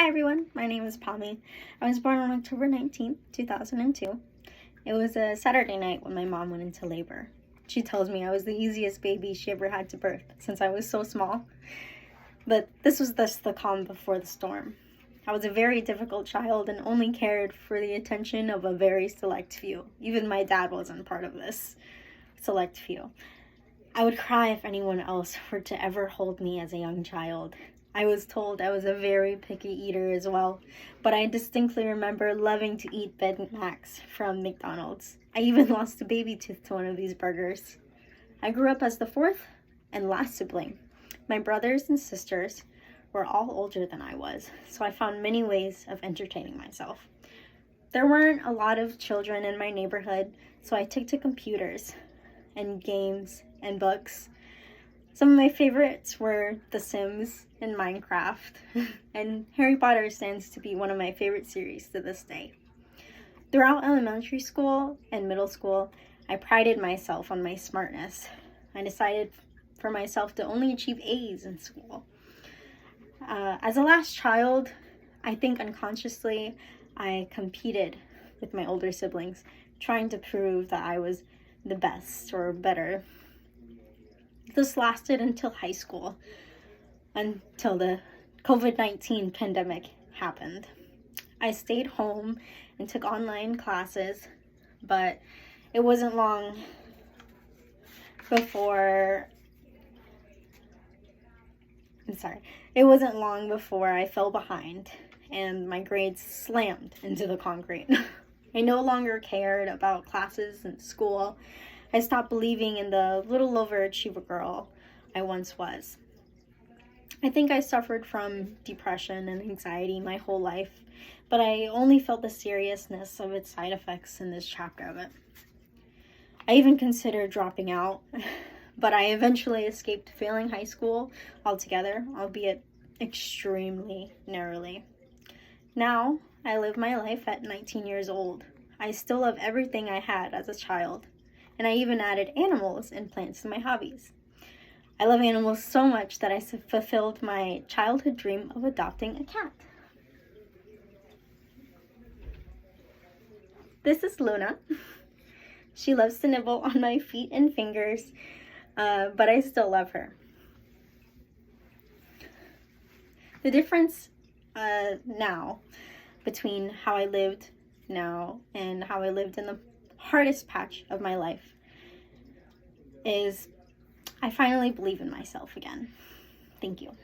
Hi everyone, my name is Palmy. I was born on October 19th, 2002. It was a Saturday night when my mom went into labor. She tells me I was the easiest baby she ever had to birth since I was so small. But this was just the calm before the storm. I was a very difficult child and only cared for the attention of a very select few. Even my dad wasn't part of this select few. I would cry if anyone else were to ever hold me as a young child. I was told I was a very picky eater as well, but I distinctly remember loving to eat Big Macs from McDonald's. I even lost a baby tooth to one of these burgers. I grew up as the fourth and last sibling. My brothers and sisters were all older than I was, so I found many ways of entertaining myself. There weren't a lot of children in my neighborhood, so I took to computers and games and books. Some of my favorites were The Sims and Minecraft, and Harry Potter stands to be one of my favorite series to this day. Throughout elementary school and middle school, I prided myself on my smartness. I decided for myself to only achieve A's in school. As a last child, I think unconsciously, I competed with my older siblings, trying to prove that I was the best or better. This lasted until high school, until the COVID-19 pandemic happened. I stayed home and took online classes, but it wasn't long before I fell behind and my grades slammed into the concrete. I no longer cared about classes and school. I stopped believing in the little overachiever girl I once was. I think I suffered from depression and anxiety my whole life, but I only felt the seriousness of its side effects in this chapter of it. I even considered dropping out, but I eventually escaped failing high school altogether, albeit extremely narrowly. Now, I live my life at 19 years old. I still love everything I had as a child, and I even added animals and plants to my hobbies. I love animals so much that I fulfilled my childhood dream of adopting a cat. This is Luna. She loves to nibble on my feet and fingers, but I still love her. The difference now between how I lived now and how I lived in the hardest patch of my life is I finally believe in myself again. Thank you.